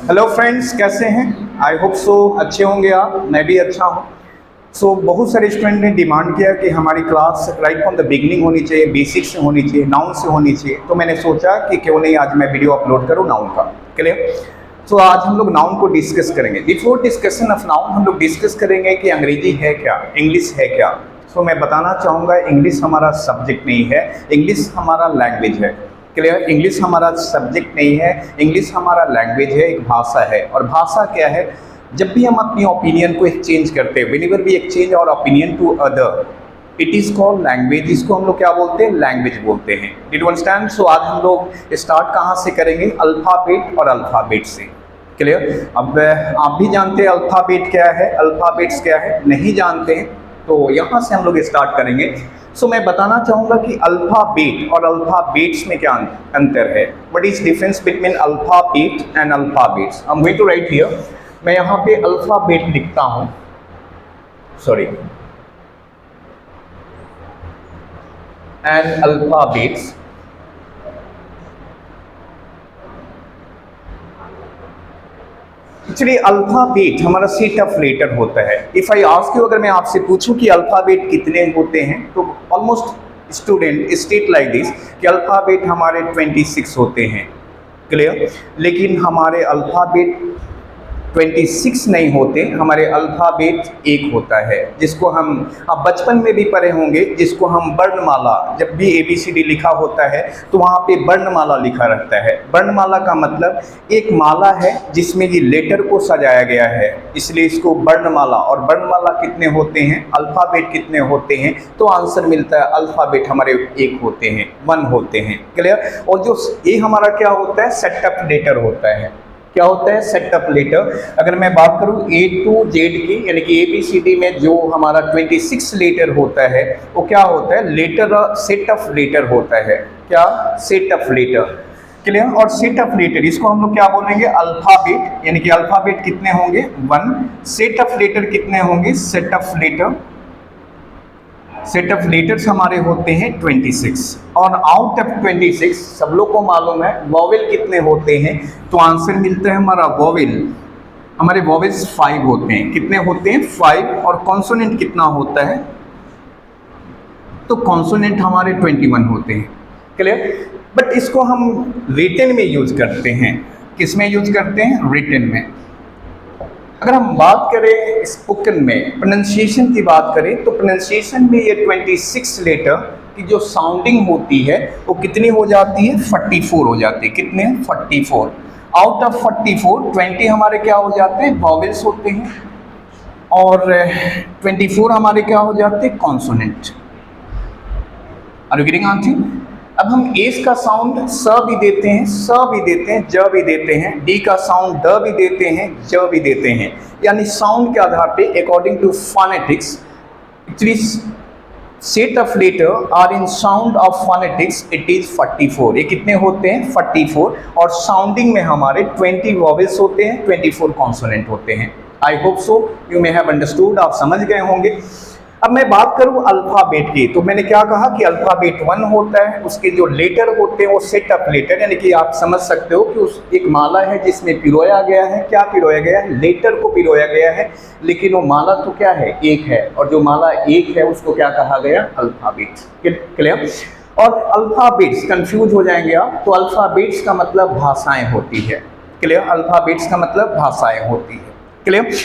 Hello friends, कैसे हैं? I hope so अच्छे होंगे आप। मैं भी अच्छा हूँ। बहुत सारे स्टूडेंट ने डिमांड किया कि हमारी class right from the beginning होनी चाहिए, बेसिक से होनी चाहिए, नाउन से होनी चाहिए। तो मैंने सोचा कि क्यों नहीं आज मैं वीडियो अपलोड करूँ नाउन का। क्लियर? आज हम लोग नाउन को डिस्कस करेंगे। बिफोर डिस्कशन ऑफ नाउन हम लोग डिस्कस करेंगे कि अंग्रेजी है क्या, इंग्लिश है क्या। मैं बताना चाहूँगा, इंग्लिश हमारा सब्जेक्ट नहीं है, इंग्लिश हमारा लैंग्वेज है। क्लियर? इंग्लिश हमारा सब्जेक्ट नहीं है, इंग्लिश हमारा लैंग्वेज है, एक भाषा है। और भाषा क्या है? जब भी हम अपनी ओपिनियन को एक्सचेंज करते हैं, whenever we exchange our opinion to other, it is called language. इसको हम लोग क्या बोलते हैं? लैंग्वेज बोलते हैं। Did you understand? आज हम लोग स्टार्ट कहाँ से करेंगे? अल्फ़ाबेट और अल्फ़ाबेट से। क्लियर? अब आप भी जानते हैं अल्फ़ाबेट क्या है, अल्फ़ाबेट्स क्या है? नहीं जानते हैं तो यहाँ से हम लोग स्टार्ट करेंगे। मैं बताना चाहूँगा कि अल्फ़ाबेट और अल्फ़ाबेट्स में क्या अंतर है। What is difference between alphabet and alphabets? I am going to write here. मैं यहाँ पे अल्फ़ाबेट लिखता हूँ, sorry, and alphabets. Actually alphabet हमारा सेट ऑफ लेटर होता है। इफ़ आई आस्क यू, अगर मैं आपसे पूछूं कि अल्फ़ाबेट कितने होते हैं, तो almost student state like this कि अल्फ़ाबेट हमारे 26 होते हैं। क्लियर? लेकिन हमारे अल्फ़ाबेट 26 नहीं होते, हमारे अल्फ़ाबेट एक होता है, जिसको हम आप बचपन में भी पढ़े होंगे, जिसको हम वर्णमाला। जब भी ABCD लिखा होता है तो वहाँ पे वर्णमाला लिखा रहता है। वर्णमाला का मतलब एक माला है जिसमें ये लेटर को सजाया गया है, इसलिए इसको वर्णमाला। और वर्णमाला कितने होते हैं, अल्फ़ाबेट कितने होते हैं? तो आंसर मिलता है अल्फ़ाबेट हमारे एक होते हैं, 1 होते हैं। क्लियर? और जो ये हमारा क्या होता है? सेट ऑफ लेटर होता है। क्या होता है? Set of letter. अगर मैं बात करूं A to Z की, यानी कि ABCD में जो हमारा 26 लेटर होता है, वो क्या होता है? लेटर, सेट ऑफ लेटर होता है। क्या? Set of letter. क्लियर? और सेट ऑफ लेटर इसको हम लोग क्या बोलेंगे? अल्फ़ाबेट। यानी कि अल्फ़ाबेट कितने होंगे? 1। सेट ऑफ लेटर कितने होंगे? Set of letter, set of letters हमारे होते हैं 26। और आउट ऑफ 26 सब लोग को मालूम है वॉवेल कितने होते हैं, तो आंसर मिलता है हमारा वॉवेल। हमारे वॉवेल्स 5 होते हैं। कितने होते हैं? 5। और कॉन्सोनेंट कितना होता है? तो कॉन्सोनेंट हमारे 21 होते हैं। क्लियर? बट इसको हम रिटन में यूज करते हैं। किस में यूज करते हैं? रिटन में। अगर हम बात करें स्पोकन में, प्रोनाउंसिएशन की बात करें, तो प्रोनाउंसिएशन में ये 26 लेटर की जो साउंडिंग होती है वो कितनी हो जाती है? 44 हो जाती है। कितने? 44। आउट ऑफ 44 20 हमारे क्या हो जाते हैं? वॉवेल्स होते हैं, और 24 हमारे क्या हो जाते हैं? Consonant. Are you getting answer? अब हम एस का साउंड स भी देते हैं, स भी देते हैं, ज भी देते हैं, डी का साउंड ड भी देते हैं, ज भी देते हैं। यानी साउंड के आधार पे according to phonetics, actually set of letter are in sound of phonetics it is 44। ये कितने होते हैं? 44। और साउंडिंग में हमारे 20 वॉवेल्स होते हैं, 24 कॉन्सोनेंट होते हैं। I hope so you may have understood, आप समझ गए होंगे। अब मैं बात करूं अल्फ़ाबेट की, तो मैंने क्या कहा कि अल्फ़ाबेट 1 होता है, उसके जो लेटर होते हैं वो सेट ऑफ लेटर, यानी कि आप समझ सकते हो कि उस एक माला है जिसमें पिरोया गया है। क्या पिरोया गया है? लेटर को पिरोया गया है। लेकिन वो माला तो क्या है? एक है। और जो माला एक है उसको क्या कहा गया? अल्फ़ाबेट। क्लियर? और अल्फ़ाबेट्स कंफ्यूज हो जाएंगे आप, तो अल्फ़ाबेट्स का मतलब भाषाएं होती है। क्लियर? अल्फ़ाबेट्स का मतलब भाषाएं होती है। Clear?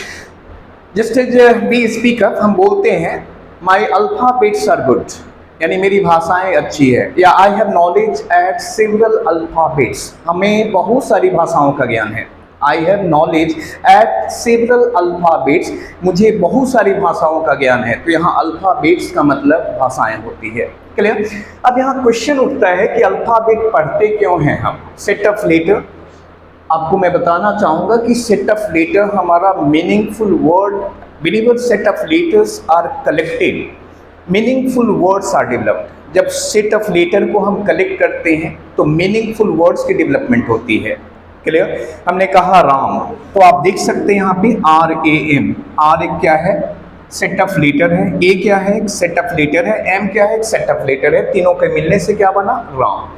Just as we speak up, हम बोलते हैं माई अल्फ़ाबेट्स आर गुड, यानी मेरी भाषाएं अच्छी है, या I have knowledge eight several alphabets, हमें बहुत सारी भाषाओं का ज्ञान है। I have knowledge eight several alphabets, मुझे बहुत सारी भाषाओं का ज्ञान है। तो यहाँ अल्फ़ाबेट्स का मतलब भाषाएं होती है। क्लियर? अब यहाँ क्वेश्चन उठता है कि अल्फ़ाबेट पढ़ते क्यों हैं हम? Set of letter. आपको मैं बताना चाहूँगा कि सेट ऑफ लेटर हमारा meaningful word, whenever set of letters are collected, meaningful words are developed. जब सेट ऑफ लेटर को हम कलेक्ट करते हैं तो मीनिंगफुल वर्ड्स की डेवलपमेंट होती है। क्लियर? हमने कहा राम, तो आप देख सकते हैं यहाँ पे RAM। आर एक क्या है? सेट ऑफ लेटर है। ए क्या है? एक सेट ऑफ लेटर है। एम क्या है? एक सेट ऑफ लेटर है। तीनों के मिलने से क्या बना? राम।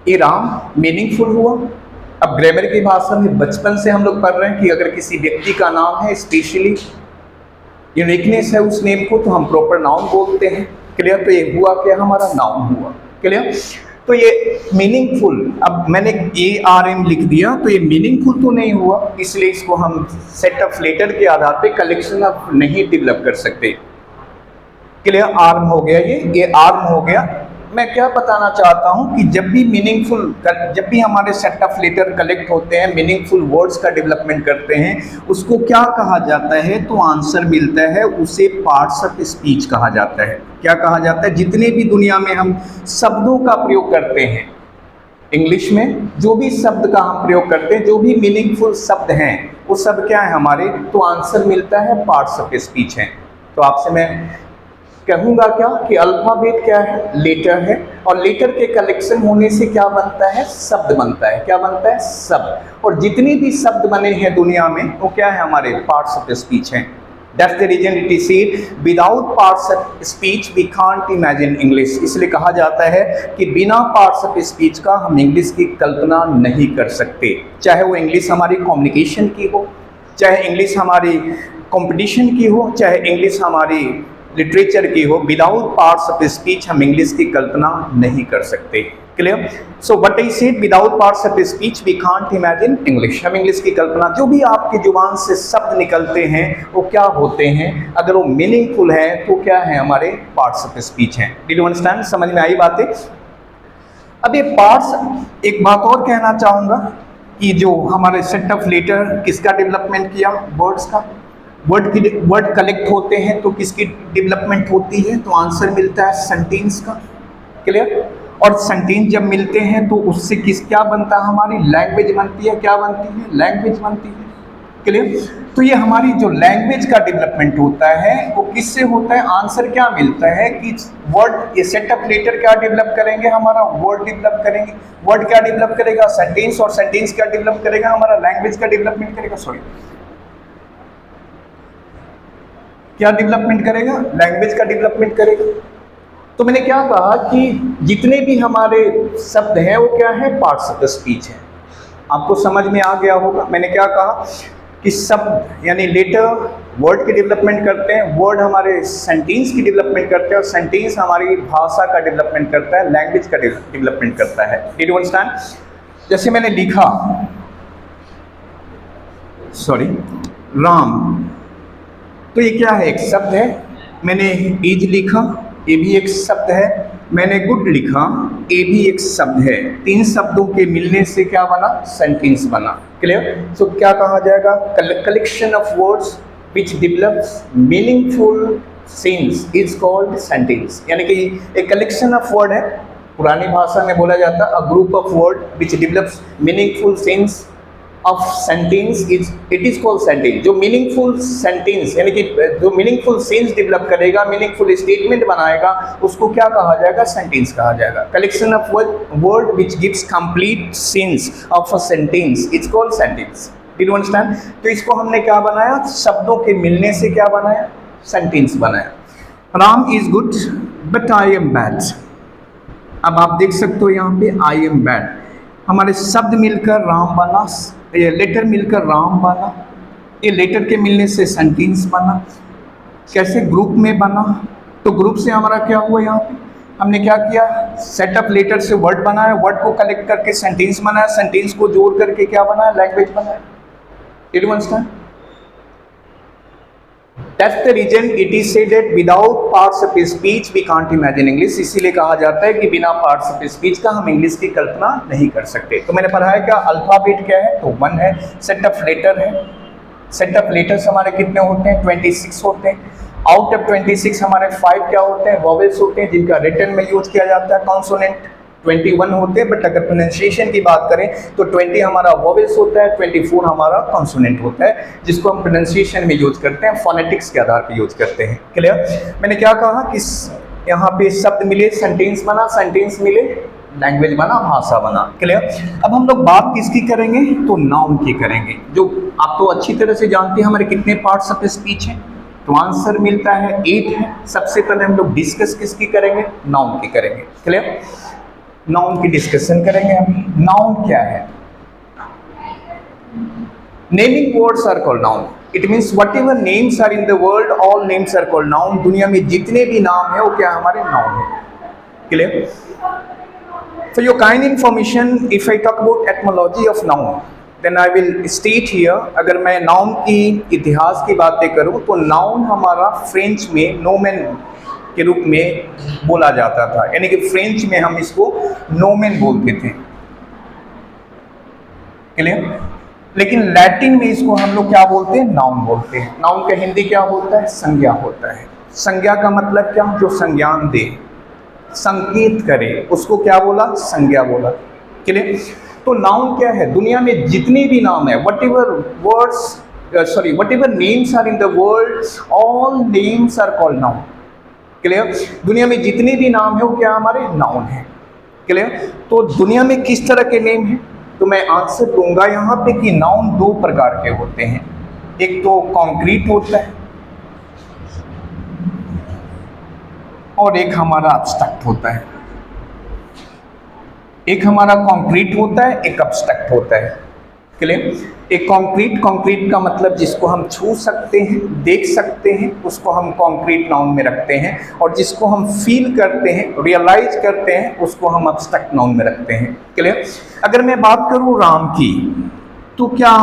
ये राम मीनिंगफुल हुआ। अब ग्रामर की भाषा में बचपन से हम लोग पढ़ रहे हैं कि अगर किसी व्यक्ति का नाम है, स्पेशली यूनिकनेस है उस नेम को, तो हम प्रॉपर नाउन बोलते हैं। क्लियर? तो ये हुआ क्या, हमारा नाउन हुआ। क्लियर? तो ये मीनिंगफुल, अब मैंने ARM लिख दिया तो ये मीनिंगफुल तो नहीं हुआ, इसलिए इसको हम सेट ऑफ लेटर के आधार पे कलेक्शन ऑफ नहीं डेवलप कर सकते। क्लियर? आर्म हो गया, ये आर्म हो गया। मैं क्या बताना चाहता हूं कि जब भी हमारे सेट ऑफ लेटर कलेक्ट होते हैं, मीनिंगफुल वर्ड्स का डेवलपमेंट करते हैं, उसको क्या कहा जाता है, तो आंसर मिलता है, उसे पार्ट्स ऑफ स्पीच कहा जाता है। क्या कहा जाता है? जितने भी दुनिया में हम शब्दों का प्रयोग करते हैं, इंग्लिश में जो भी शब्द का हम प्रयोग करते हैं, जो भी मीनिंगफुल शब्द हैं, वो सब क्या है हमारे, तो आंसर मिलता है, पार्ट्स ऑफ स्पीच हैं। तो आपसे मैं कहूँगा क्या कि अल्फाबेट क्या है, लेटर है, और लेटर के कलेक्शन होने से क्या बनता है, शब्द बनता है। क्या बनता है? शब्द। और जितने भी शब्द बने हैं दुनिया में, वो क्या है, हमारे पार्ट्स ऑफ स्पीच हैं। That's the reason it is said without parts of speech we can't imagine English. इसलिए कहा जाता है कि बिना पार्ट्स ऑफ स्पीच का हम इंग्लिश की कल्पना नहीं कर सकते। चाहे वो इंग्लिश हमारी कम्युनिकेशन की हो, चाहे इंग्लिश हमारी कंपटीशन की हो, चाहे इंग्लिश हमारी लिटरेचर की हो, विदाउट पार्ट्स ऑफ स्पीच हम इंग्लिश की कल्पना नहीं कर सकते। Clear? So what I said, without parts of speech we can't imagine English. हम इंग्लिश की कल्पना, जो भी आपकी जुबान से शब्द निकलते हैं वो क्या होते हैं, अगर वो मीनिंगफुल है तो क्या है, हमारे पार्ट्स ऑफ स्पीच हैं। Did you understand? समझ में आई बातें? अब ये पार्ट्स, एक बात और कहना चाहूँगा कि जो हमारे सेट ऑफ लेटर किसका डेवलपमेंट किया, वर्ड्स का। वर्ड कलेक्ट होते हैं तो किसकी डेवलपमेंट होती है, तो आंसर मिलता है सेंटेंस का। क्लियर? और सेंटेंस जब मिलते हैं तो उससे क्या बनता है, हमारी लैंग्वेज बनती है। क्या बनती है? लैंग्वेज बनती है। क्लियर? तो ये हमारी जो लैंग्वेज का डेवलपमेंट होता है वो किससे होता है, आंसर क्या मिलता है कि वर्ड, ये सेट ऑफ लेटर क्या डेवलप करेंगे, हमारा वर्ड डेवलप करेंगे। वर्ड क्या डेवलप करेगा, सेंटेंस, और सेंटेंस क्या डेवलप करेगा, हमारा लैंग्वेज का डेवलपमेंट करेगा। सॉरी, क्या डेवलपमेंट करेगा, लैंग्वेज का डेवलपमेंट करेगा। तो मैंने क्या कहा कि जितने भी हमारे शब्द हैं वो क्या है, पार्ट्स ऑफ द स्पीच है। आपको समझ में आ गया होगा। मैंने क्या कहा कि शब्द यानी लेटर वर्ड की डेवलपमेंट करते हैं, वर्ड हमारे सेंटेंस की डेवलपमेंट करते हैं, और सेंटेंस हमारी भाषा का डेवलपमेंट करता है, लैंग्वेज का डेवलपमेंट करता है। Did you understand? जैसे मैंने लिखा, सॉरी, राम, तो ये क्या है, एक शब्द है। मैंने इज लिखा, ये भी एक शब्द है। मैंने गुड लिखा, ये भी एक शब्द है। तीन शब्दों के मिलने से क्या बना, सेंटेंस बना। क्लियर? सो क्या कहा जाएगा, collection of words which develops meaningful sense is called sentence. यानी कि एक कलेक्शन ऑफ वर्ड है, पुरानी भाषा में बोला जाता है a group of word which develops meaningful sense of sentence it is called sentence. जो मीनिंगफुल सेंटेंस यानी कि जो मीनिंगफुल सेंस डेवलप करेगा, मीनिंगफुल स्टेटमेंट बनाएगा, उसको क्या कहा जाएगा, सेंटेंस कहा जाएगा। Collection of word which gives complete sense of a sentence is called sentence. Did you understand? तो इसको हमने क्या बनाया, शब्दों के मिलने से क्या बनाया, सेंटेंस बनाया। Ram is good but I am bad. अब आप देख सकते हो यहाँ पे आई एम बैड, हमारे शब्द मिलकर राम बना, ये लेटर मिलकर राम बना, ये लेटर के मिलने से सेंटेंस बना। कैसे, ग्रुप में बना, तो ग्रुप से हमारा क्या हुआ, यहाँ पे हमने क्या किया, सेट ऑफ लेटर से वर्ड बनाया, वर्ड को कलेक्ट करके सेंटेंस बनाया, सेंटेंस को जोड़ करके क्या बनाया, लैंग्वेज बनाया। Did you understand? That's the reason it is said that without parts of speech we can't imagine English। इसीलिए कहा जाता है कि बिना पार्ट्स ऑफ स्पीच का हम इंग्लिश की कल्पना नहीं कर सकते। तो मैंने पढ़ा है क्या, अल्फाबेट क्या है, तो 1 है। सेट ऑफ लेटर है, सेट ऑफ लेटर्स हमारे कितने होते हैं, 26 होते हैं। आउट ऑफ 26 हमारे 5 क्या होते हैं, वॉवेल्स होते हैं, जिनका रिटन में यूज किया जाता है। कॉन्सोनेंट 21 होते हैं, बट अगर प्रोनाउंसिएशन की बात करें तो 20 हमारा वॉवेल्स होता है, 24 हमारा कॉन्सोनेंट होता है, जिसको हम प्रोनाउंसिएशन में यूज करते हैं, फोनेटिक्स के आधार पर यूज करते हैं। क्लियर? मैंने क्या कहा कि यहाँ पे शब्द मिले, सेंटेंस बना, सेंटेंस मिले, लैंग्वेज बना, भाषा बना। क्लियर? अब हम लोग बात किसकी करेंगे, तो नाउन की करेंगे। जो आप तो अच्छी तरह से जानते हैं हमारे कितने पार्ट्स ऑफ स्पीच हैं, तो आंसर मिलता है 8 है। सबसे पहले हम लोग डिस्कस किसकी करेंगे, नाउन की करेंगे। क्लियर? नाउन की डिस्कशन करेंगे हम। नाउन क्या है, naming words are called noun. It means whatever names are in the world, all names are called noun. दुनिया में जितने भी नाम है वो क्या हमारे नाउन है। Clear? For your kind information, if I talk about etymology of noun, then I will state here, अगर मैं नाउन की इतिहास की बातें करूं तो नाउन हमारा फ्रेंच में नोमेन के रूप में बोला जाता था, यानी कि फ्रेंच में हम इसको नोमेन बोलते थे। क्लियर? लेकिन लैटिन में इसको हम लोग क्या बोलते हैं? नाउन बोलते हैं। नाउन का हिंदी क्या होता है? संज्ञा होता है। संज्ञा का मतलब क्या? जो संज्ञान दे, संकेत करे, उसको क्या बोला? संज्ञा बोला। क्लियर? तो नाउन क्या है? दुनिया में जितने भी नाम है, whatever names are in the world, all names are called noun. Clear? दुनिया में जितने भी नाम है वो क्या हमारे नाउन है। क्लियर? तो दुनिया में किस तरह के नेम है? तो मैं आंसर दूंगा यहाँ पे कि नाउन दो प्रकार के होते हैं। एक तो कॉन्क्रीट होता है और एक हमारा अब्स्ट्रैक्ट होता है। एक हमारा कॉन्क्रीट होता है, एक अब्स्ट्रैक्ट होता है। क्लियर? एक कॉन्क्रीट का मतलब जिसको हम छू सकते हैं, देख सकते हैं, उसको हम कॉन्क्रीट नाउन में रखते हैं, और जिसको हम फील करते हैं, रियलाइज करते हैं, उसको हम अब्स्ट्रैक्ट नाउन में रखते हैं। क्लियर? अगर मैं बात करूं राम की, तो क्या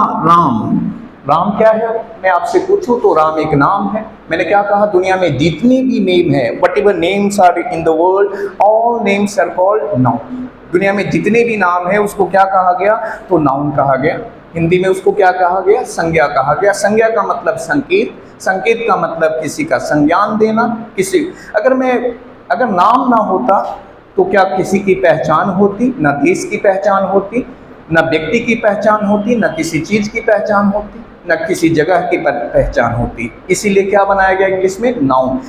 राम क्या है? मैं आपसे पूछूं तो राम एक नाम है। मैंने क्या कहा? दुनिया में जितने भी नेम है, whatever names are in the world, all names are called noun. दुनिया में जितने भी नाम है उसको क्या कहा गया? तो नाउन कहा गया। हिंदी में उसको क्या कहा गया? संज्ञा कहा गया। संज्ञा का मतलब संकेत, संकेत का मतलब किसी का संज्ञान देना। अगर नाम ना होता तो क्या किसी की पहचान होती? ना देश की पहचान होती, न व्यक्ति की पहचान होती, न किसी चीज की पहचान होती, न किसी जगह की पहचान होती। इसीलिए क्या बनाया गया इंग्लिश में? नाउन।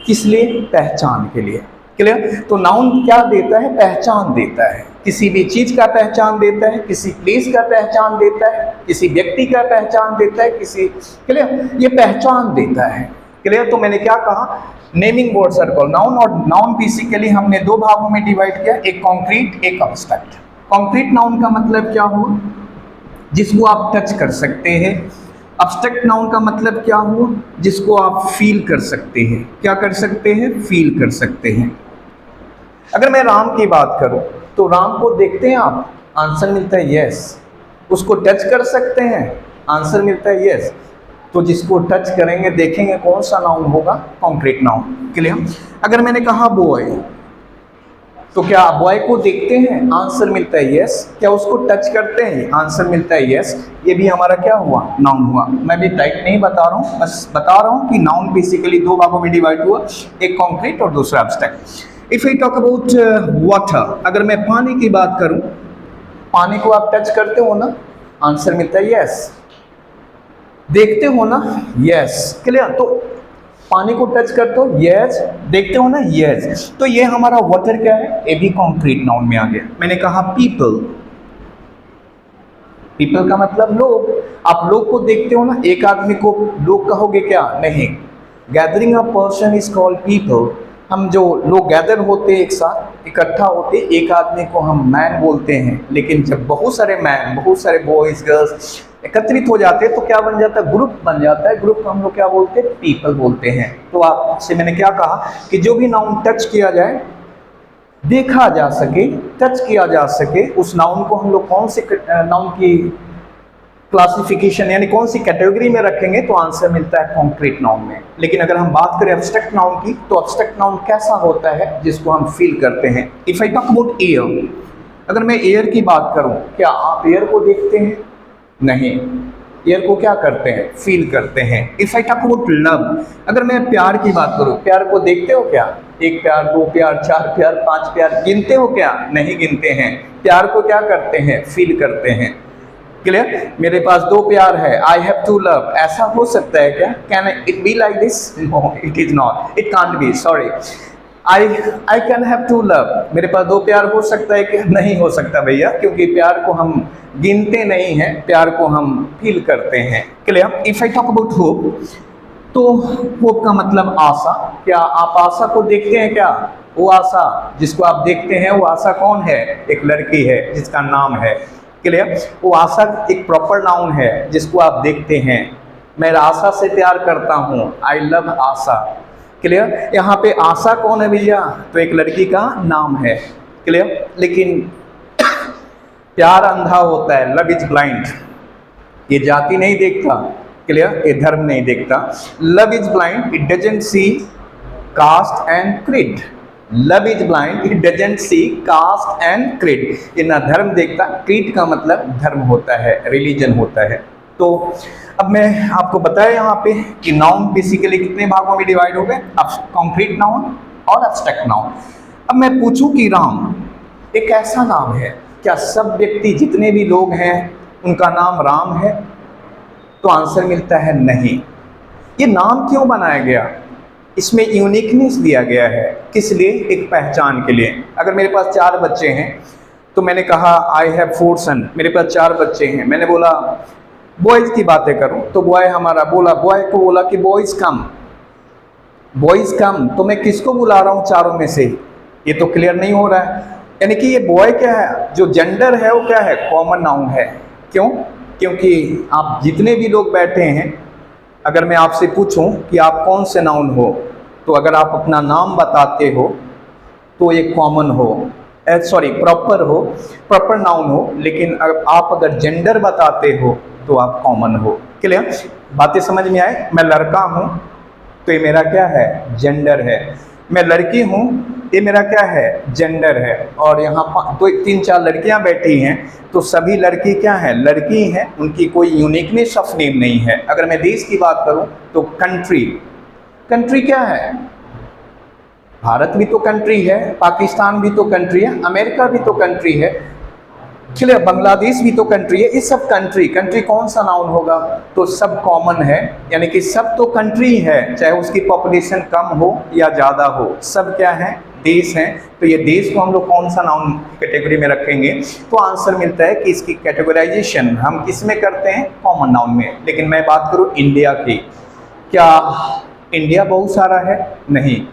किस लिए? पहचान के लिए। क्लियर? तो नाउन क्या देता है? पहचान देता है। किसी भी चीज का पहचान देता है, किसी प्लेस का पहचान देता है, किसी व्यक्ति का पहचान देता है, क्लियर? ये पहचान देता है। क्लियर? तो मैंने क्या कहा? Naming words are called noun. और नाउन बेसिकली हमने दो भागों में डिवाइड किया, एक कॉन्क्रीट, एक अब्स्ट्रैक्ट। कॉन्क्रीट नाउन का मतलब क्या हुआ? जिसको आप टच कर सकते हैं। अब्स्ट्रैक्ट नाउन का मतलब क्या हुआ? जिसको आप फील कर सकते हैं। क्या कर सकते हैं? फील कर सकते हैं। अगर मैं राम की बात करूं तो राम को देखते हैं आप? आंसर मिलता है यस। उसको टच कर सकते हैं? आंसर मिलता है यस। तो जिसको टच करेंगे, देखेंगे, कौन सा नाउन होगा? Concrete noun. क्लियर? अगर मैंने कहा बॉय, तो क्या बॉय को देखते हैं? आंसर मिलता है यस। क्या उसको टच करते हैं? आंसर मिलता है यस। ये भी हमारा क्या हुआ? नाउन हुआ। मैं भी टाइप नहीं बता रहा हूँ, बस बता रहा हूँ कि नाउन बेसिकली दो भागों में डिवाइड हुआ, एक कॉन्क्रीट और दूसरा abstract. If I talk about water, अगर मैं पानी की बात करूँ, पानी को आप टच करते हो ना? आंसर मिलता है यस। देखते हो ना? यस। क्लियर? तो पानी को टच करते हो? यस। देखते हो ना? यस। तो ये हमारा वाटर क्या है? ये भी कॉन्क्रीट नाउन में आ गया। मैंने कहा पीपल, पीपल का मतलब लोग। आप लोग को देखते हो ना? एक आदमी को लोग कहोगे क्या? नहीं। Gathering a person is called people. हम जो लोग गैदर होते हैं, एक साथ इकट्ठा होते, एक आदमी को हम मैन बोलते हैं। लेकिन जब बहुत सारे मैन, बहुत सारे बॉयज, गर्ल्स एकत्रित हो जाते हैं तो क्या बन जाता है? ग्रुप बन जाता है। ग्रुप को हम लोग क्या बोलते हैं? पीपल बोलते हैं। तो आपसे मैंने क्या कहा कि जो भी नाउन टच किया जाए, देखा जा सके, टच किया जा सके, उस नाउन को हम लोग कौन से नाउन की क्लासिफिकेशन यानी कौन सी कैटेगरी में रखेंगे? तो आंसर मिलता है कॉन्क्रीट नाउन में। लेकिन अगर हम बात करें एब्स्ट्रैक्ट नाउन की, तो एब्स्ट्रैक्ट नाउन कैसा होता है? जिसको हम फील करते हैं। If I talk about air, अगर मैं एयर की बात करूं, क्या आप एयर को देखते हैं? नहीं। एयर को क्या करते हैं? फील करते हैं। If I talk about love, अगर मैं प्यार की बात करूं, प्यार को देखते हो क्या? एक प्यार, दो प्यार, चार प्यार, पांच प्यार, गिनते हो क्या? नहीं गिनते हैं। प्यार को क्या करते हैं? फील करते हैं। क्लियर? मेरे पास दो प्यार है, आई हैव टू लव, ऐसा हो सकता है क्या? Can it be like this? No, it is not, it can't be, sorry. I can have to love, मेरे पास दो प्यार हो सकता है क्या? नहीं हो सकता भैया, क्योंकि प्यार को हम गिनते नहीं हैं, प्यार को हम फील करते हैं। Clear? If I talk about hope, तो होप का मतलब आशा। क्या आप आशा को देखते हैं क्या? वो आशा जिसको आप देखते हैं, वो आशा कौन है? एक लड़की है जिसका नाम है क्लियर? वो आशा एक प्रॉपर नाउन है जिसको आप देखते हैं, मैं आशा से प्यार करता हूँ, आई लव आशा। क्लियर? यहाँ पे आशा कौन है भैया? तो एक लड़की का नाम है। क्लियर? लेकिन प्यार अंधा होता है, लव इज ब्लाइंड। ये जाति नहीं देखता, क्लियर? ये धर्म नहीं देखता। Love is blind, it doesn't see caste and creed. Love is blind, it doesn't see caste and creed. ये ना धर्म देखता, क्रीड का मतलब धर्म होता है, रिलीजन होता है। तो अब मैं आपको बताया यहाँ पे कि नाउन बेसिकली कितने भागों में डिवाइड हो गए, कॉन्क्रीट नाउन और एब्स्ट्रैक्ट नाउन। अब मैं पूछूं कि राम एक ऐसा नाम है, क्या सब व्यक्ति जितने भी लोग हैं उनका नाम राम है? तो आंसर मिलता है नहीं। ये नाम क्यों बनाया गया? इसमें यूनिकनेस दिया गया है। किस लिए? एक पहचान के लिए। अगर मेरे पास 4 बच्चे हैं तो मैंने कहा आई हैव 4 सन, मेरे पास 4 बच्चे हैं, मैंने बोला बॉयज़ की बातें करूं तो बॉय हमारा बोला, बॉय को बोला कि बॉयज़ कम, बॉयज़ कम, तो मैं किसको बुला रहा हूं चारों में से? ये तो क्लियर नहीं हो रहा है। यानी कि ये बॉय क्या है, जो जेंडर है वो क्या है? कॉमन नाउन है। क्यों? क्योंकि आप जितने भी लोग बैठे हैं, अगर मैं आपसे पूछूं कि आप कौन से नाउन हो, तो अगर आप अपना नाम बताते हो तो ये कॉमन हो, प्रॉपर हो, प्रॉपर नाउन हो। लेकिन आप अगर जेंडर बताते हो तो आप कॉमन हो। क्लियर? बातें समझ में आए? मैं लड़का हूँ तो ये मेरा क्या है? जेंडर है। मैं लड़की हूँ, ये मेरा क्या है? जेंडर है। और यहाँ 3-4 लड़कियाँ बैठी हैं तो सभी लड़की क्या है? लड़की हैं, उनकी कोई यूनिकनेस ऑफ नेम नहीं है। अगर मैं देश की बात करूँ तो कंट्री, कंट्री क्या है? भारत भी तो कंट्री है, पाकिस्तान भी तो कंट्री है, अमेरिका भी तो कंट्री है, चलिए बांग्लादेश भी तो कंट्री है। ये सब कंट्री, कंट्री कौन सा नाउन होगा? तो सब कॉमन है, यानी कि सब तो कंट्री है, चाहे उसकी पॉपुलेशन कम हो या ज़्यादा हो, सब क्या है? देश हैं। तो ये देश को हम लोग कौन सा नाउन कैटेगरी में रखेंगे? तो आंसर मिलता है कि इसकी कैटेगराइजेशन हम किस में करते हैं? कॉमन नाउन में। लेकिन मैं बात करूँ इंडिया की, क्या इंडिया बहुत सारा है? नहीं।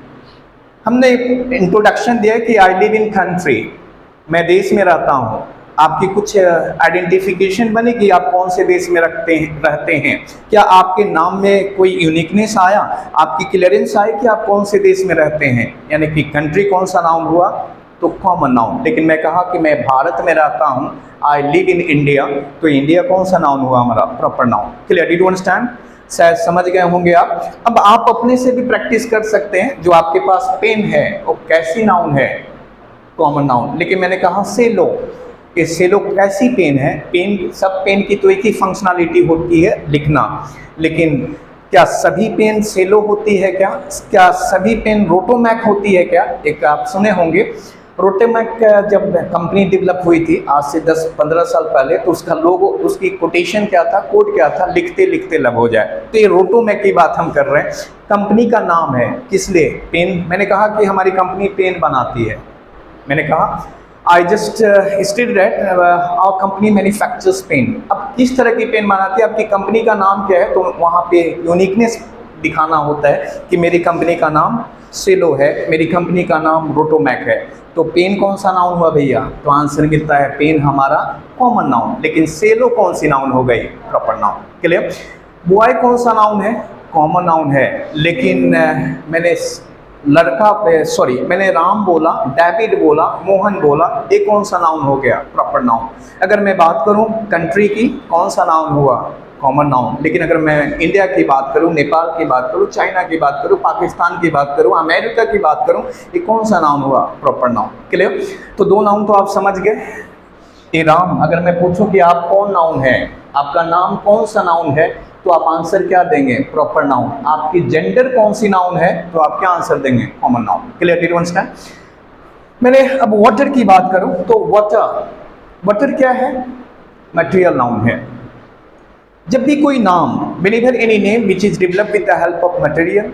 हमने इंट्रोडक्शन दिया कि आई लिव इन कंट्री, मैं देश में रहता हूँ। आपकी कुछ आइडेंटिफिकेशन बनेगी, आप कौन से देश में रहते हैं। क्या आपके नाम में कोई यूनिकनेस आया, आपकी क्लियरेंस आई कि आप कौन से देश में रहते हैं? यानी कि कंट्री कौन सा नाउन हुआ? तो कॉमन नाउन। लेकिन मैं कहा कि मैं भारत में रहता हूँ, आई लिव इन इंडिया, तो इंडिया कौन सा नाउन हुआ? हमारा proper noun. Clear? Did you understand? शायद समझ गए होंगे आप। अब आप अपने से भी प्रैक्टिस कर सकते हैं। जो आपके पास पेन है वो कैसी नाउन है? Common noun. लेकिन मैंने कहा सेलो, ये सेलो कैसी पेन है? पेन, सब पेन की तो एक ही फंक्शनलिटी होती है, लिखना। लेकिन क्या सभी पेन सेलो होती है क्या? क्या सभी पेन रोटोमैक होती है क्या? एक आप सुने होंगे, रोटोमैक जब कंपनी डेवलप हुई थी आज से 10-15 साल पहले, तो उसका लोगो, उसकी कोटेशन क्या था, कोड क्या था? लिखते लिखते लब हो जाए। तो ये रोटोमैक की बात हम कर रहे हैं। कंपनी का नाम है, किस लिए? पेन। मैंने कहा कि हमारी कंपनी पेन बनाती है, मैंने कहा I just stated that our company manufactures pen. अब किस तरह की पेन बनाती है, आपकी कंपनी का नाम क्या है? तो वहाँ पे यूनिकनेस दिखाना होता है कि मेरी कंपनी का नाम सेलो है, मेरी कंपनी का नाम रोटोमैक है। तो पेन कौन सा नाउन हुआ भैया? तो आंसर मिलता है पेन हमारा कॉमन नाउन। लेकिन सेलो कौन सी नाउन हो गई? Proper noun. क्लियर? बॉय कौन सा नाउन है? कॉमन नाउन है। लेकिन मैंने राम बोला, डेविड बोला, मोहन बोला, ये कौन सा नाउन हो गया? Proper noun. अगर मैं बात करूं कंट्री की, कौन सा नाउन हुआ? Common noun. लेकिन अगर मैं इंडिया की बात करूं, नेपाल की बात करूं, चाइना की बात करूं, पाकिस्तान की बात करूं, अमेरिका की बात करूं, ये कौन सा नाउन हुआ? Proper noun. क्लियर? तो 2 नाउन तो आप समझ गए। ये राम, अगर मैं पूछूं कि आप कौन नाउन है, आपका नाम कौन सा नाउन है, तो आप आंसर क्या देंगे? Proper noun. आपकी जेंडर कौन सी नाउन है, तो आप क्या आंसर देंगे? Common noun. Clear? Did you understand? मैंने अब वाटर की बात करूं तो वाटर क्या है? मटेरियल नाउन है। जब भी कोई नाम, whenever any name which is developed with the help of material,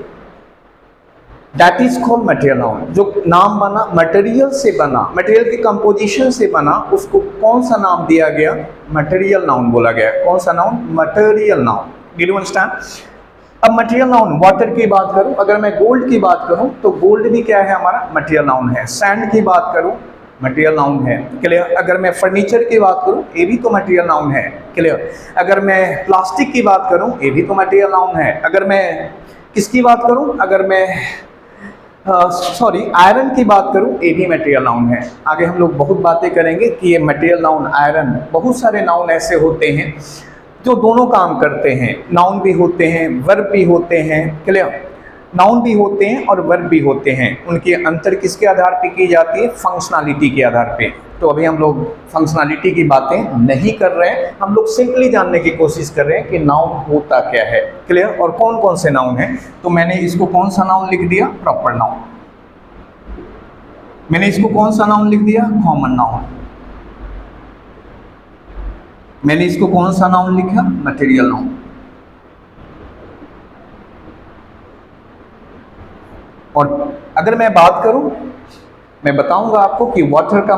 that is called material noun। जो नाम बना मटेरियल से बना, मटेरियल की कंपोजिशन से बना, उसको कौन सा नाम दिया गया? मटेरियल नाउन बोला गया। कौन सा noun? Material noun. Did you understand? अब मटेरियल नाउन, वाटर की बात करूं, अगर मैं गोल्ड की बात करूं तो गोल्ड भी क्या है? हमारा मटेरियल नाउन है। सैंड की बात करूं, मटेरियल नाउन है। क्लियर। अगर मैं फर्नीचर की बात करूं ये भी तो मटेरियल नाउन है। क्लियर। अगर मैं प्लास्टिक की बात करूं ये भी तो मटेरियल नाउन है। अगर मैं किसकी बात करूं, अगर मैं आयरन की बात करूं ये भी मटेरियल नाउन है। आगे हम लोग बहुत बातें करेंगे कि ये मटेरियल नाउन, आयरन, बहुत सारे नाउन ऐसे होते हैं जो दोनों काम करते हैं। नाउन भी होते हैं, वर्ब भी होते हैं। क्लियर। नाउन भी होते हैं और वर्ब भी होते हैं। उनके अंतर किसके आधार पे की जाती है? फंक्शनैलिटी के आधार पे। तो अभी हम लोग फंक्शनैलिटी की बातें नहीं कर रहे हैं, हम लोग सिंपली जानने की कोशिश कर रहे हैं कि नाउन होता क्या है। क्लियर। और कौन कौन से नाउन हैं। तो मैंने इसको कौन सा नाउन लिख दिया? Proper noun. मैंने इसको कौन सा नाउन लिख दिया? Common noun. मैंने इसको कौन सा नाउन लिखा? Material noun. और अगर मैं बात करूं, मैं बताऊंगा आपको कि वाटर का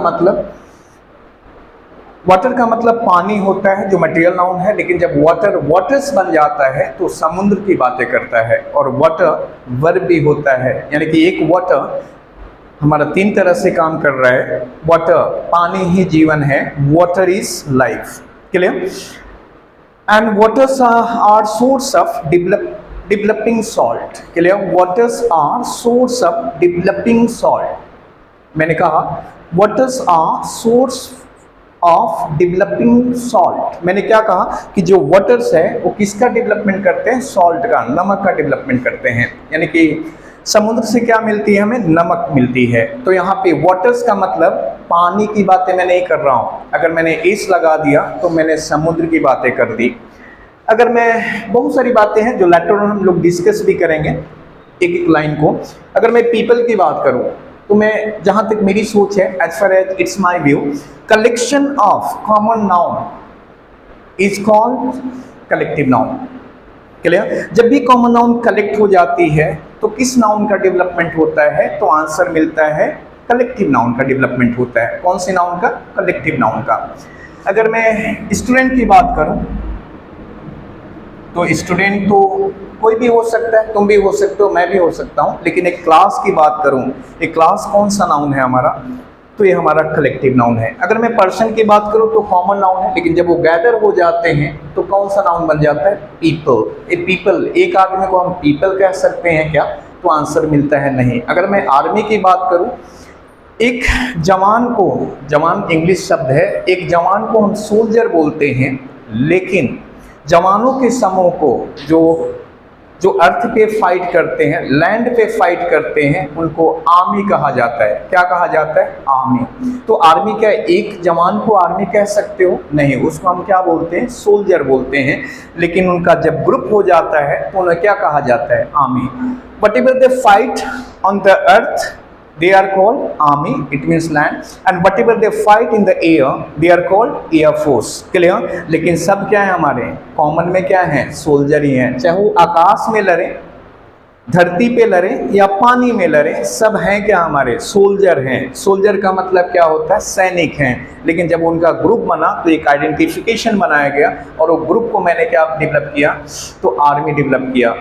मतलब पानी होता है जो मटेरियल नाउन है। लेकिन जब वाटर्स बन जाता है तो समुद्र की बातें करता है। और वाटर वर्ब भी होता है, यानी कि एक वाटर हमारा 3 तरह से काम कर रहा है। वाटर, पानी ही जीवन है। Water is life. Clear. And waters are source of developing salt। Clear. waters are source of developing salt। मैंने कहा waters are source of developing salt। मैंने क्या कहा कि जो waters है वो किसका डेवलपमेंट करते हैं? सॉल्ट का, नमक का डेवलपमेंट करते हैं। यानी कि समुद्र से क्या मिलती है? हमें नमक मिलती है। तो यहाँ पे waters का मतलब पानी की बातें मैं नहीं कर रहा हूँ। अगर मैंने इस लगा दिया तो मैंने समुद्र की बातें कर दी। अगर मैं, बहुत सारी बातें हैं जो लेटर ऑन हम लोग डिस्कस भी करेंगे एक एक लाइन को। अगर मैं पीपल की बात करूं तो मैं, जहां तक मेरी सोच है, as far as it's my view, collection of common noun is called collective noun. Clear. जब भी कॉमन नाउन कलेक्ट हो जाती है तो किस नाउन का डेवलपमेंट होता है? तो आंसर मिलता है कलेक्टिव नाउन का डेवलपमेंट होता है। कौन से नाउन का? कलेक्टिव नाउन का। अगर मैं स्टूडेंट की बात करूं तो स्टूडेंट तो कोई भी हो सकता है, तुम भी हो सकते हो, मैं भी हो सकता हूँ। लेकिन एक क्लास की बात करूँ, एक क्लास कौन सा नाउन है हमारा? तो ये हमारा कलेक्टिव नाउन है। अगर मैं पर्सन की बात करूँ तो कॉमन नाउन है, लेकिन जब वो गैदर हो जाते हैं तो कौन सा नाउन बन जाता है? पीपल। ए पीपल, एक आदमी को हम पीपल कह सकते हैं क्या? तो आंसर मिलता है नहीं। अगर मैं आर्मी की बात करूँ, एक जवान को, जवान इंग्लिश शब्द है, एक जवान को हम सोल्जर बोलते हैं। लेकिन जवानों के समूह को जो अर्थ पे फाइट करते हैं, लैंड पे फाइट करते हैं, उनको आर्मी कहा जाता है। क्या कहा जाता है? आर्मी। तो आर्मी क्या, एक जवान को आर्मी कह सकते हो? नहीं, उसको हम क्या बोलते हैं? सोल्जर बोलते हैं। लेकिन उनका जब ग्रुप हो जाता है तो उन्हें क्या कहा जाता है? Army. whatever they fight on the earth they are called army, it means land, and whatever they fight in the air they are called air force। Clear. लेकिन सब क्या है हमारे? कॉमन में क्या है? सोल्जर ही हैं। चाहे वो आकाश में लड़े, धरती पे लड़े या पानी में लड़े, सब हैं क्या हमारे? सोल्जर हैं। सोल्जर का मतलब क्या होता है? सैनिक हैं। लेकिन जब उनका ग्रुप बना तो एक आइडेंटिफिकेशन बनाया गया और वो ग्रुप को मैंने क्या डेवलप किया? तो आर्मी डेवलप किया,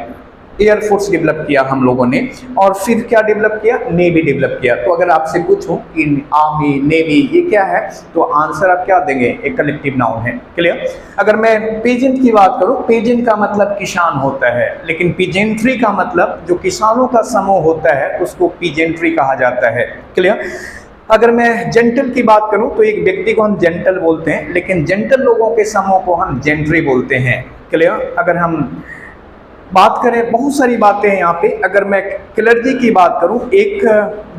एयरफोर्स डेवलप किया हम लोगों ने। और फिर क्या डेवलप किया? नेवी डेवलप किया। तो अगर आपसे पूछूं कि आर्मी, नेवी ये क्या है, तो आंसर आप क्या देंगे? एक कलेक्टिव नाउन है। क्लियर। अगर मैं पेजेंट की बात करूं, पेजेंट का मतलब किसान होता है, लेकिन पीजेंट्री का मतलब जो किसानों का समूह होता है उसको पीजेंट्री कहा जाता है। क्लियर। अगर मैं जेंटल की बात करूं तो एक व्यक्ति को हम जेंटल बोलते हैं, लेकिन जेंटल लोगों के समूह को हम जेंट्री बोलते हैं। क्लियर। अगर हम बात करें, बहुत सारी बातें हैं यहाँ पे। अगर मैं क्लर्जी की बात करूँ, एक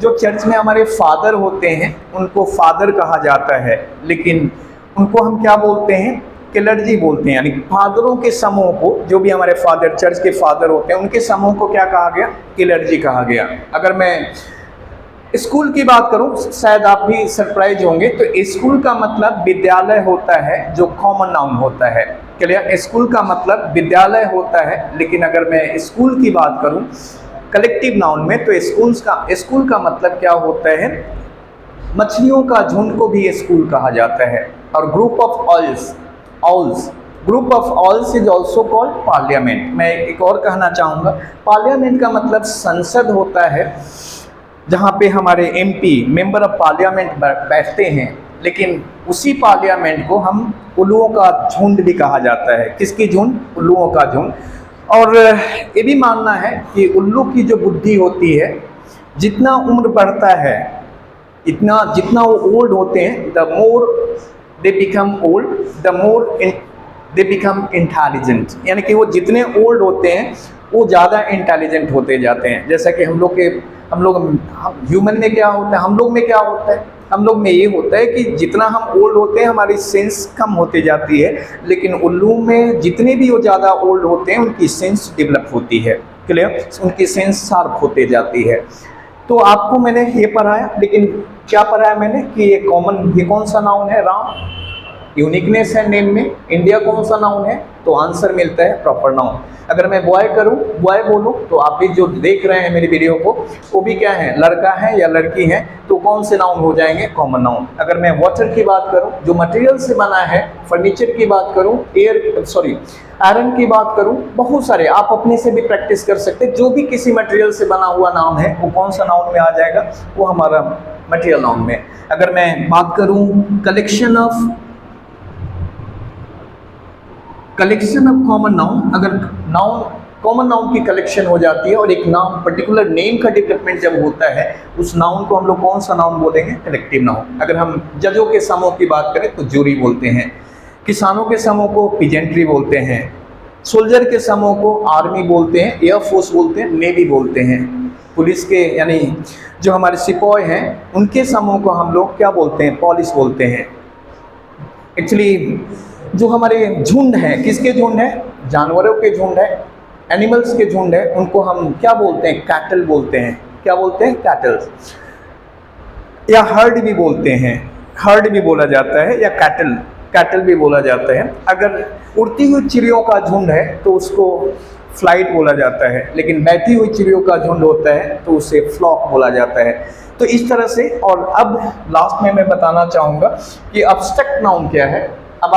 जो चर्च में हमारे फादर होते हैं उनको फादर कहा जाता है, लेकिन उनको हम क्या बोलते हैं? क्लर्जी बोलते हैं। यानी फादरों के समूह को, जो भी हमारे फादर, चर्च के फादर होते हैं, उनके समूह को क्या कहा गया? क्लर्जी कहा गया। अगर मैं स्कूल की बात करूं, शायद आप भी सरप्राइज होंगे, तो स्कूल का मतलब विद्यालय होता है जो कॉमन नाउन होता है। क्लियर। स्कूल का मतलब विद्यालय होता है। लेकिन अगर मैं स्कूल की बात करूं कलेक्टिव नाउन में, तो स्कूल का मतलब क्या होता है? मछलियों का झुंड को भी स्कूल कहा जाता है। और group of owls is also called parliament. मैं एक और कहना चाहूँगा, पार्लियामेंट का मतलब संसद होता है। जहाँ पे हमारे एमपी मेंबर ऑफ पार्लियामेंट बैठते हैं, लेकिन उसी पार्लियामेंट को हम उल्लुओं का झुंड भी कहा जाता है। किसकी झुंड? उल्लुओं का झुंड। और ये भी मानना है कि उल्लू की जो बुद्धि होती है, जितना उम्र बढ़ता है, जितना वो ओल्ड होते हैं, the more they become old, the more they become intelligent. यानी कि वो जितने ओल्ड होते हैं वो ज़्यादा इंटेलिजेंट होते जाते हैं। जैसा कि हम लोग ह्यूमन में क्या होता है, हम लोग में क्या होता है, हम लोग में ये होता है कि जितना हम ओल्ड होते हैं हमारी सेंस कम होते जाती है, लेकिन उल्लू में जितने भी वो ज़्यादा ओल्ड होते हैं उनकी सेंस डेवलप होती है। क्लियर? उनकी सेंस शार्प होते जाती है। तो आपको मैंने ये पढ़ाया, लेकिन क्या पढ़ाया मैंने कि ये कौन सा नाउन है? राम। यूनिकनेस है नेम में। इंडिया कौन सा नाउन है? तो आंसर मिलता है प्रॉपर नाउन। अगर मैं बॉय करूं, बॉय बोलूं, तो आप भी जो देख रहे हैं मेरी वीडियो को, वो भी क्या है? लड़का है या लड़की है, तो कौन से नाउन हो जाएंगे? Common noun. अगर मैं वाटर की बात करूं, जो मटेरियल से बना है, फर्नीचर की बात करूं, आयरन की बात करूं, बहुत सारे आप अपने से भी प्रैक्टिस कर सकते हैं। जो भी किसी मटेरियल से बना हुआ नाउन है वो कौन सा नाउन में आ जाएगा? वो हमारा मटेरियल नाउन में। अगर मैं बात करूं कलेक्शन ऑफ कॉमन नाउन, अगर नाउन कॉमन नाउन की कलेक्शन हो जाती है और एक नाम पर्टिकुलर नेम का डेवलपमेंट जब होता है, उस नाउन को हम लोग कौन सा नाउन बोलेंगे? Collective noun. अगर हम जजों के समूह की बात करें तो जूरी बोलते हैं, किसानों के समूह को पीजेंट्री बोलते हैं, सोल्जर के समूह को आर्मी बोलते हैं, एयरफोर्स बोलते हैं, नेवी बोलते हैं, पुलिस के यानी जो हमारे सिपाही हैं उनके समूह को हम लोग क्या बोलते हैं? पुलिस बोलते हैं। एक्चुअली जो हमारे झुंड है, किसके झुंड है? जानवरों के झुंड है, एनिमल्स के झुंड है, उनको हम क्या बोलते हैं? कैटल बोलते हैं। क्या बोलते हैं? कैटल। या हर्ड भी बोलते हैं, हर्ड भी बोला जाता है, या कैटल भी बोला जाता है। अगर उड़ती हुई चिड़ियों का झुंड है तो उसको फ्लाइट बोला जाता है, लेकिन बैठी हुई चिड़ियों का झुंड होता है तो उसे फ्लॉक बोला जाता है। तो इस तरह से। और अब लास्ट में मैं बताना चाहूँगा कि एब्स्ट्रैक्ट नाउन क्या है। अब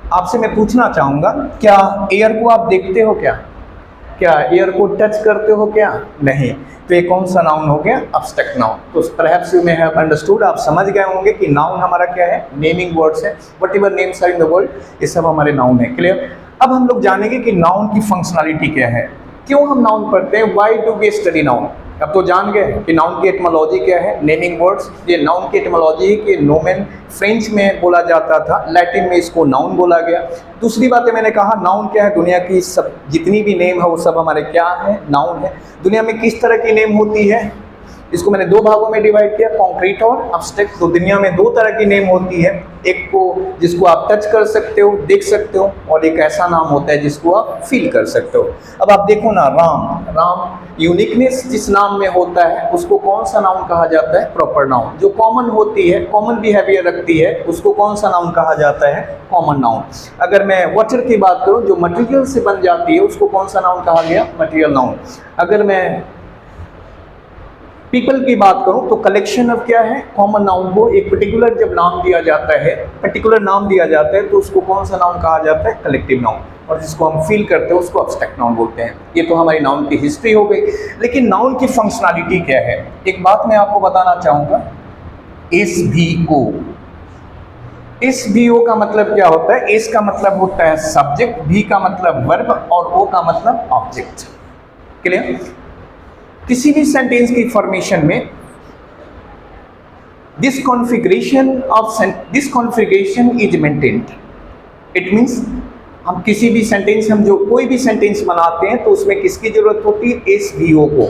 आपसे मैं पूछना चाहूँगा, क्या एयर को आप देखते हो? क्या एयर को टच करते हो? क्या नहीं। तो ये कौन सा नाउन हो गया? Abstract noun. तो perhaps you may have understood, आप समझ गए होंगे कि नाउन हमारा क्या है? नेमिंग वर्ड्स है। Whatever names are in the world, ये सब हमारे नाउन है। क्लियर? अब हम लोग जानेंगे कि नाउन की फंक्शनलिटी क्या है, क्यों हम नाउन पढ़ते हैं, why do we study noun. अब तो जान गए कि नाउन की एटमोलॉजी क्या है, नेमिंग वर्ड्स। ये नाउन की एटमोलॉजी है कि नोमेन फ्रेंच में बोला जाता था, लैटिन में इसको नाउन बोला गया। दूसरी बात है, मैंने कहा नाउन क्या है? दुनिया की सब जितनी भी नेम है वो सब हमारे क्या है? नाउन है। दुनिया में किस तरह की नेम होती है? इसको मैंने दो भागों में डिवाइड किया, कॉन्क्रीट और एब्स्ट्रैक्ट। तो दुनिया में दो तरह की नेम होती है, एक को जिसको आप टच कर सकते हो, देख सकते हो, और एक ऐसा नाम होता है जिसको आप फील कर सकते हो। अब आप देखो ना, राम यूनिकनेस जिस नाम में होता है उसको कौन सा नाउन कहा जाता है? Proper noun. जो कॉमन होती है, कॉमन बिहेवियर रखती है, उसको कौन सा नाउन कहा जाता है? Common noun. अगर मैं वाटर की बात करूँ, जो मटेरियल से बन जाती है, उसको कौन सा नाउन कहा गया? Material noun. अगर मैं पीपल की बात करूं तो कलेक्शन ऑफ क्या है? कॉमन नाउन को एक पर्टिकुलर जब नाम दिया जाता है, तो उसको कौन सा नाउन कहा जाता है? Collective noun. और जिसको हम फील करते हैं उसको एब्स्ट्रैक्ट नाउन बोलते हैं। ये तो हमारी नाउन की हिस्ट्री हो गई, लेकिन नाउन की फंक्शनलिटी क्या है? एक बात मैं आपको बताना चाहूँगा, SVO। SVO का मतलब क्या होता है? S का मतलब होता है सब्जेक्ट, V का मतलब वर्ब, और O का मतलब ऑब्जेक्ट। क्लियर? किसी भी सेंटेंस की फॉर्मेशन में this configuration is maintained. It means हम किसी भी सेंटेंस, कोई भी सेंटेंस बनाते हैं तो उसमें किसकी जरूरत होती है? SVO को।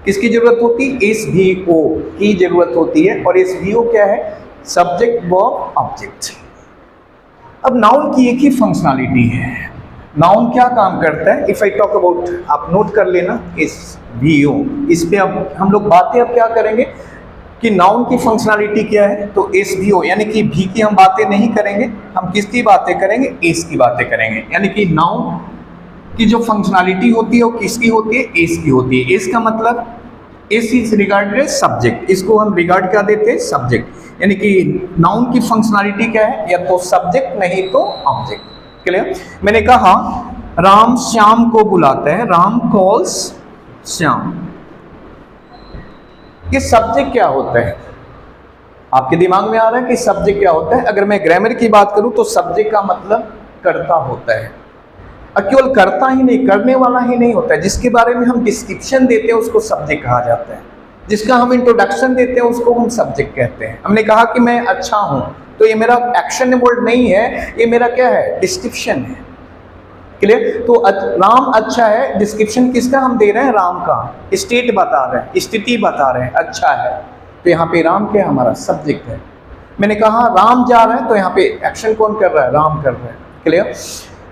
किसकी जरूरत होती है? SVO की जरूरत होती है। और SVO क्या है? Subject, verb, object. अब नाउन की एक ही फंक्शनलिटी है। नाउन क्या काम करता है? इफ आई टॉक अबाउट, आप नोट कर लेना, SVO। इस पे अब हम लोग बातें अब क्या करेंगे कि नाउन की फंक्शनलिटी क्या है। तो SVO यानी कि भी की हम बातें नहीं करेंगे, हम किसकी बातें करेंगे? एस की बातें करेंगे। यानी कि नाउन की जो फंक्शनलिटी होती है वो किसकी होती है? एस की होती है। एस का मतलब S is regarded as subject. इसको हम रिगार्ड क्या देते हैं? सब्जेक्ट। यानी कि नाउन की फंक्शनलिटी क्या है? या तो सब्जेक्ट, नहीं तो ऑब्जेक्ट। क्लियर? मैंने कहा राम श्याम को बुलाता है, राम कॉल्स श्याम। कि सब्जेक्ट क्या होता है? आपके दिमाग में आ रहा है कि सब्जेक्ट क्या होता है? अगर मैं ग्रामर की बात करूं तो सब्जेक्ट का मतलब कर्ता होता है, और केवल करता ही नहीं, करने वाला ही नहीं होता है। जिसके बारे में हम डिस्क्रिप्शन देते हैं उसको सब्जेक्ट कहा जाता है, जिसका हम इंट्रोडक्शन देते हैं उसको हम सब्जेक्ट कहते हैं। हमने कहा कि मैं अच्छा हूं, तो ये मेरा एक्शन वर्ड नहीं है, ये मेरा क्या है? डिस्क्रिप्शन है। क्लियर? तो राम अच्छा है, डिस्क्रिप्शन किसका हम दे रहे हैं? राम का। स्टेट बता रहे हैं, स्थिति बता रहे हैं, अच्छा है, तो यहाँ पे राम क्या हमारा सब्जेक्ट है। मैंने कहा राम जा रहा है, तो यहाँ पे एक्शन कौन कर रहा है? राम कर रहा है। क्लियर?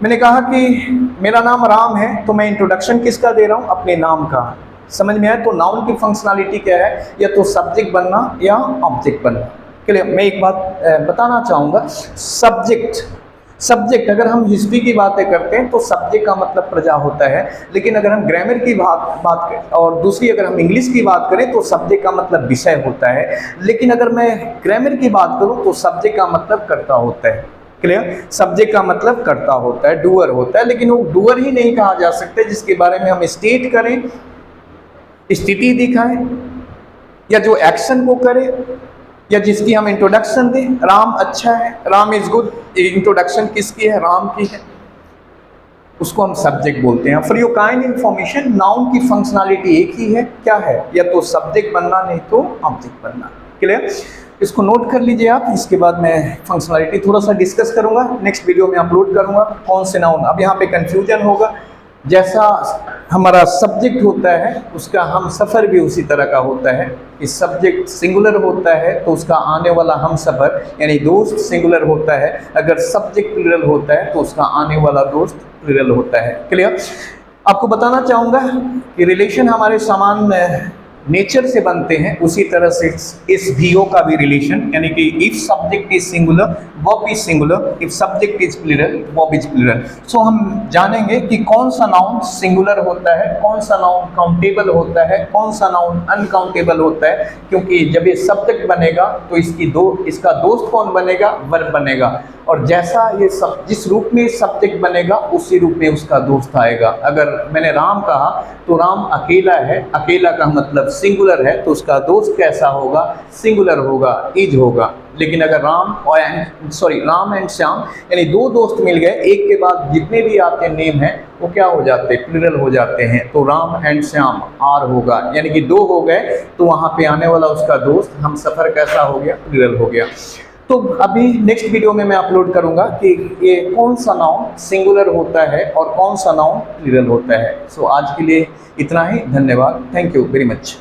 मैंने कहा कि मेरा नाम राम है, तो मैं इंट्रोडक्शन किसका दे रहा हूँ? अपने नाम का। समझ में आया? तो नाउन की फंक्शनलिटी क्या है? या तो सब्जेक्ट बनना या ऑब्जेक्ट बनना। क्लियर? मैं एक बात बताना चाहूँगा, सब्जेक्ट अगर हम हिस्ट्री की बातें करते हैं तो सब्जेक्ट का मतलब प्रजा होता है, लेकिन अगर हम ग्रामर की बात करें और दूसरी अगर हम इंग्लिश की बात करें तो सब्जेक्ट का मतलब विषय होता है। लेकिन अगर मैं ग्रामर की बात करूं तो सब्जेक्ट का मतलब कर्ता होता है। क्लियर? सब्जेक्ट का मतलब कर्ता होता है, डूअर होता है, लेकिन वो डूअर ही नहीं कहा जा सकता जिसके बारे में हम स्टेट करें, स्थिति दिखाएं, या जो एक्शन को करे, या जिसकी हम इंट्रोडक्शन दें। राम अच्छा है, राम इज गुड, इंट्रोडक्शन किसकी है? राम की है, उसको हम सब्जेक्ट बोलते हैं। For your kind information, noun की फंक्शनलिटी एक ही है, क्या है? या तो सब्जेक्ट बनना, नहीं तो ऑब्जेक्ट बनना। क्लियर? इसको नोट कर लीजिए आप। इसके बाद मैं फंक्शनलिटी थोड़ा सा डिस्कस करूंगा, नेक्स्ट वीडियो में अपलोड करूंगा कौन से नाउन। अब यहाँ पे कंफ्यूजन होगा, जैसा हमारा सब्जेक्ट होता है उसका हम सफ़र भी उसी तरह का होता है कि सब्जेक्ट सिंगुलर होता है तो उसका आने वाला हम सफ़र यानी दोस्त सिंगुलर होता है, अगर सब्जेक्ट प्लूरल होता है तो उसका आने वाला दोस्त प्लूरल होता है। क्लियर? आपको बताना चाहूँगा कि रिलेशन हमारे समान नेचर से बनते हैं, उसी तरह से इस VO का भी रिलेशन, यानी कि if subject is singular verb is singular, if subject is plural verb is plural. So हम जानेंगे कि कौन सा नाउन सिंगुलर होता है, कौन सा नाउन काउंटेबल होता है, कौन सा नाउन अनकाउंटेबल होता है, क्योंकि जब ये सब्जेक्ट बनेगा तो इसका दोस्त कौन बनेगा? वर्ब बनेगा, और जैसा ये सब जिस रूप में सब्जेक्ट बनेगा उसी रूप में उसका दोस्त आएगा। अगर मैंने राम कहा तो राम अकेला है, अकेला का मतलब सिंगुलर है, तो उसका दोस्त कैसा होगा? सिंगुलर होगा, इज होगा। लेकिन अगर राम एंड श्याम यानी दो दोस्त मिल गए, एक के बाद जितने भी आपके नेम हैं वो क्या हो जाते हैं? प्लूरल हो जाते हैं। तो राम एंड श्याम आर होगा, यानी कि दो हो गए तो वहाँ पे आने वाला उसका दोस्त हम सफ़र कैसा हो गया? प्लूरल हो गया। तो अभी नेक्स्ट वीडियो में मैं अपलोड करूंगा कि ये कौन सा नाउन सिंगुलर होता है और कौन सा नाउन प्लूरल होता है। सो आज के लिए इतना ही, धन्यवाद, थैंक यू वेरी मच।